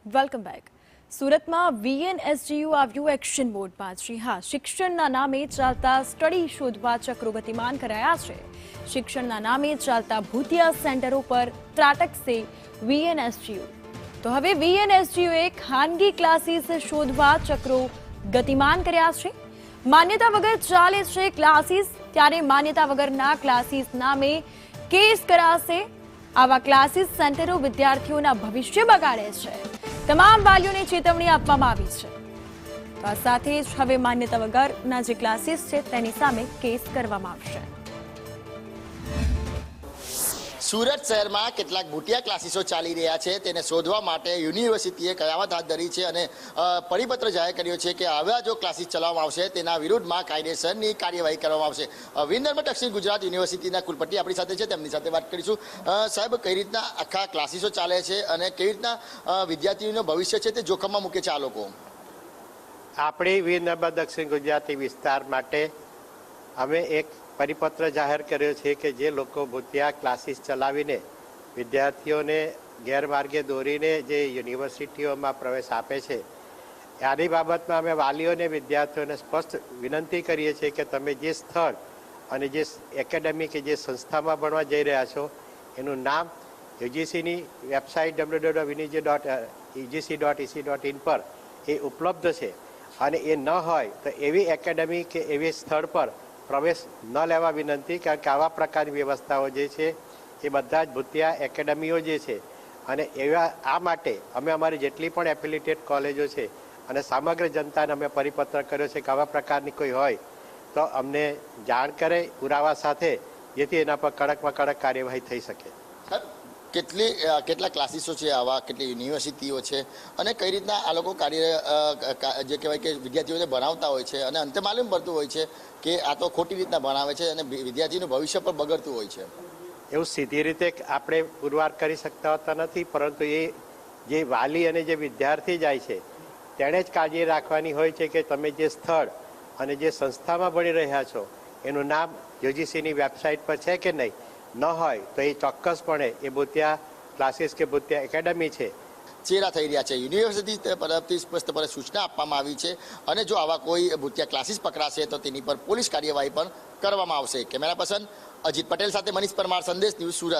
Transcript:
Welcome back. સુરતમાં VNSGU આવ્યું action મોડમાં. જી હા, શિક્ષણના નામે ચાલતા સ્ટડી શોધવા ચક્રો ગતિમાન કરાયા છે. શિક્ષણના નામે ચાલતા ભૂતિયા સેન્ટરો પર ત્રાટકશે વીએનએસજીયુ. તો હવે વીએનએસજીયુએ ખાનગી ક્લાસીસ શોધવા ચક્રો ગતિમાન કર્યા છે. માન્યતા વગર ચાલે છે ક્લાસીસ, ત્યારે માન્યતા વગરના ક્લાસીસ નામે કેસ કરાશે. આવા ક્લાસીસ સેન્ટરો વિદ્યાર્થીઓના ભવિષ્ય બગાડે છે. તમામ વાલીઓને ચેતવણી આપવામાં આવી છે. તો આ સાથે જ હવે માન્યતા વગરના જે ક્લાસીસ છે તેની સામે કેસ કરવામાં આવશે. સુરત શહેરમાં કેટલાક ભૂતિયા ક્લાસીસો ચાલી રહ્યા છે, તેને શોધવા માટે યુનિવર્સિટીએ કયામત હાથ ધરી છે અને પરિપત્ર જાહેર કર્યો છે કે આવા જો ક્લાસીસ ચલાવવામાં આવશે તેના વિરુદ્ધમાં કાયદેસરની કાર્યવાહી કરવામાં આવશે. વિનર્મા દક્ષિણ ગુજરાત યુનિવર્સિટીના કુલપતિ આપણી સાથે છે, તેમની સાથે વાત કરીશું. સાહેબ, કઈ રીતના આખા ક્લાસીસો ચાલે છે અને કઈ રીતના વિદ્યાર્થીઓનું ભવિષ્ય છે તે જોખમમાં મૂકે છે આ લોકો? આપણી વિનર્મા દક્ષિણ ગુજરાતી વિસ્તાર માટે અમે એક પરિપત્ર જાહેર કર્યો છે કે જે લોકો ભૂતિયા ક્લાસીસ ચલાવીને વિદ્યાર્થીઓને ગેરમાર્ગે દોરીને જે યુનિવર્સિટીઓમાં પ્રવેશ આપે છે, આની બાબતમાં અમે વાલીઓને વિદ્યાર્થીઓને સ્પષ્ટ વિનંતી કરીએ છીએ કે તમે જે સ્થળ અને જે એકેડેમી કે જે સંસ્થામાં ભણવા જઈ રહ્યા છો એનું નામ યુજીસીની વેબસાઇટ www.ugc.ec.in પર એ ઉપલબ્ધ છે અને એ ન હોય તો એવી એકેડેમી કે એવી સ્થળ પર પ્રવેશ ન લેવા વિનંતી. કારણ કે આવા પ્રકારની વ્યવસ્થાઓ જે છે એ બધા જ ભૂતિયા એકેડમીઓ જે છે અને એવા આ માટે અમે અમારી જેટલી પણ એફિલિએટેડ કોલેજો છે અને સમગ્ર જનતાને અમે પરિપત્ર કર્યો છે કે આવા પ્રકારની કોઈ હોય તો અમને જાણ કરે પુરાવા સાથે, જેથી એના પર કડકમાં કડક કાર્યવાહી થઈ શકે. કેટલા ક્લાસીસો છે આવા, કેટલી યુનિવર્સિટીઓ છે અને કઈ રીતના આ લોકો કાર્ય જે કહેવાય કે વિદ્યાર્થીઓને ભણાવતા હોય છે અને અંતે માલુમ પડતું હોય છે કે આ તો ખોટી રીતના ભણાવે છે અને વિદ્યાર્થીનું ભવિષ્ય પણ બગડતું હોય છે? એવું સીધી રીતે આપણે પુરવાર કરી શકતા હોતા નથી, પરંતુ એ જે વાલી અને જે વિદ્યાર્થી જાય છે તેણે જ કાળજી રાખવાની હોય છે કે તમે જે સ્થળ અને જે સંસ્થામાં ભણી રહ્યા છો એનું નામ યુજીસીની વેબસાઇટ પર છે કે નહીં. ન હોય તો એ ચોક્કસપણે એ ભૂતિયા ક્લાસીસ કે ભૂતિયા એકેડમી છે. ચેરા થઈ રહ્યા છે. યુનિવર્સિટી તરફથી સ્પષ્ટપણે સૂચના આપવામાં આવી છે અને જો આવા કોઈ ભૂતિયા ક્લાસીસ પકડાશે તો તેની પર પોલીસ કાર્યવાહી પણ કરવામાં આવશે. કેમેરા પર્સન અજીત પટેલ સાથે મનીષ પરમાર, સંદેશ ન્યૂઝ, સુરત.